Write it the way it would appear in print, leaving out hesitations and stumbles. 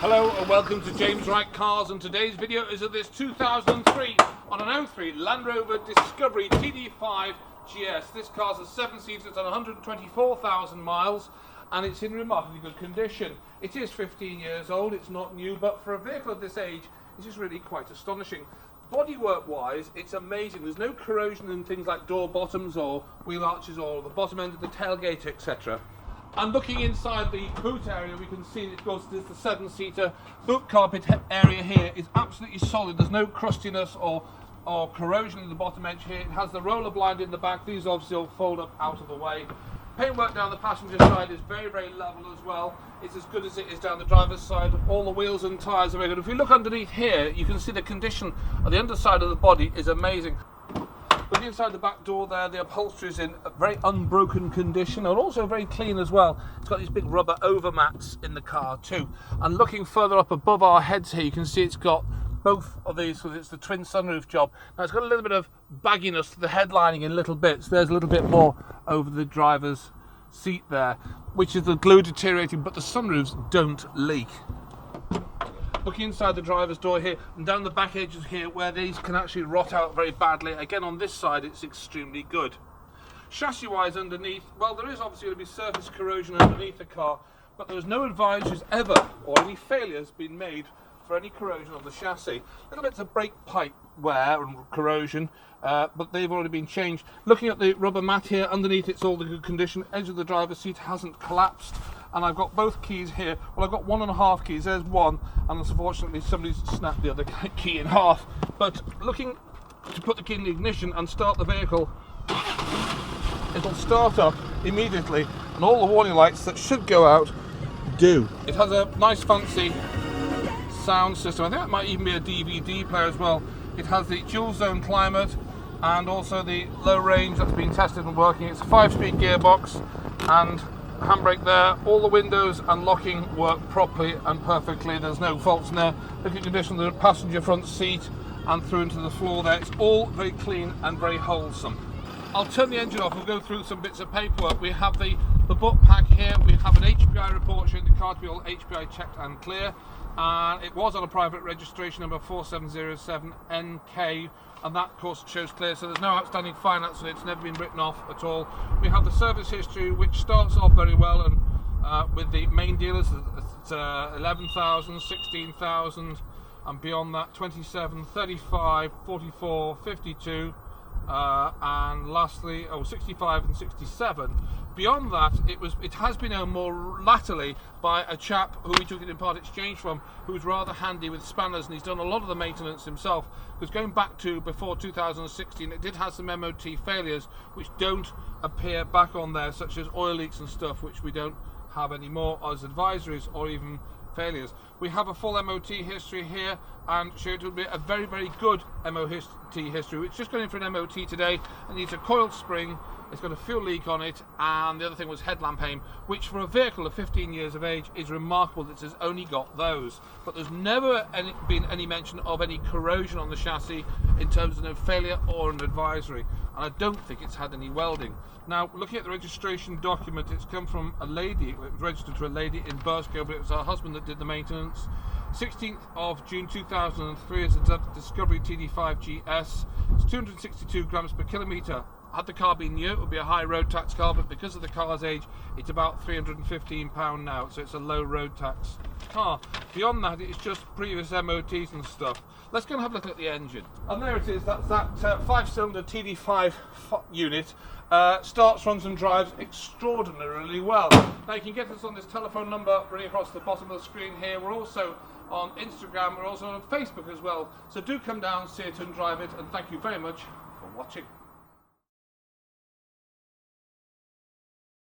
Hello and welcome to James Wright Cars, and today's video is of this 2003 on an 03 Land Rover Discovery TD5 GS. This car's a 7-seater, it's on 124,000 miles and it's in remarkably good condition. It is 15 years old, it's not new, but for a vehicle of this age it's just really quite astonishing. Bodywork wise, it's amazing. There's no corrosion in things like door bottoms or wheel arches or the bottom end of the tailgate, etc. And looking inside the boot area, we can see that, of course, there's the 7-seater boot carpet area here is absolutely solid. There's no crustiness or corrosion in the bottom edge here. It has the roller blind in the back. These obviously all fold up out of the way. Paintwork down the passenger side is very, very level as well. It's as good as it is down the driver's side. All the wheels and tyres are very good. If you look underneath here, you can see the condition of the underside of the body is amazing. Looking inside the back door there, the upholstery is in a very unbroken condition and also very clean as well. It's got these big rubber overmats in the car too. And looking further up above our heads here, you can see it's got both of these, because it's the twin sunroof job. Now it's got a little bit of bagginess to the headlining in little bits. There's a little bit more over the driver's seat there, which is the glue deteriorating, but the sunroofs don't leak. Looking inside the driver's door here and down the back edges here where these can actually rot out very badly. Again, on this side it's extremely good. Chassis wise underneath, well, there is obviously going to be surface corrosion underneath the car, but there's no advisories ever or any failures been made for any corrosion on the chassis. Little bits of brake pipe wear and corrosion, but they've already been changed. Looking at the rubber mat here, underneath it's all the good condition. Edge of the driver's seat hasn't collapsed, and I've got both keys here. Well, I've got 1.5 keys. There's one, and unfortunately somebody's snapped the other key in half. But looking to put the key in the ignition and start the vehicle, it'll start up immediately, and all the warning lights that should go out do. It has a nice fancy sound system. I think that might even be a DVD player as well. It has the dual zone climate and also the low range that's been tested and working. It's a 5-speed gearbox and handbrake there. All the windows and locking work properly and perfectly. There's no faults in there. Look at the condition of the passenger front seat and through into the floor there. It's all very clean and very wholesome. I'll turn the engine off. We'll go through some bits of paperwork. We have the book pack here. We have an HPI report showing the car to be all HPI checked and clear. It was on a private registration number 4707NK, and that of course shows clear, so there's no outstanding finance and it's never been written off at all. We have the service history, which starts off very well, and with the main dealers it's 11,000, 16,000, and beyond that 27, 35, 44, 52, and lastly 65 and 67. Beyond that, it has been owned more latterly by a chap who we took it in part exchange from, who's rather handy with spanners, and he's done a lot of the maintenance himself. Because going back to before 2016, it did have some MOT failures which don't appear back on there, such as oil leaks and stuff, which we don't have anymore as advisories or even failures. We have a full MOT history here, and sure, it will be a very, very good MOT history. It's just going in for an MOT today. It needs a coiled spring, it's got a fuel leak on it, and the other thing was headlamp aim, which for a vehicle of 15 years of age is remarkable that it's only got those. But there's never been any mention of any corrosion on the chassis in terms of no failure or an advisory, and I don't think it's had any welding. Now, looking at the registration document, it's come from a lady. It was registered to a lady in Burscough, but it was her husband that did the maintenance. 16th of June 2003 is a Discovery TD5 GS. It's 262 grams per kilometre. Had the car been new, it would be a high road tax car, but because of the car's age, it's about £315 now, so it's a low road tax car. Beyond that, it's just previous MOTs and stuff. Let's go and have a look at the engine. And there it is, that's that 5-cylinder TD5 unit. Starts, runs and drives extraordinarily well. Now you can get us on this telephone number running across the bottom of the screen here. We're also on Instagram, we're also on Facebook as well. So do come down, see it and drive it, and thank you very much for watching.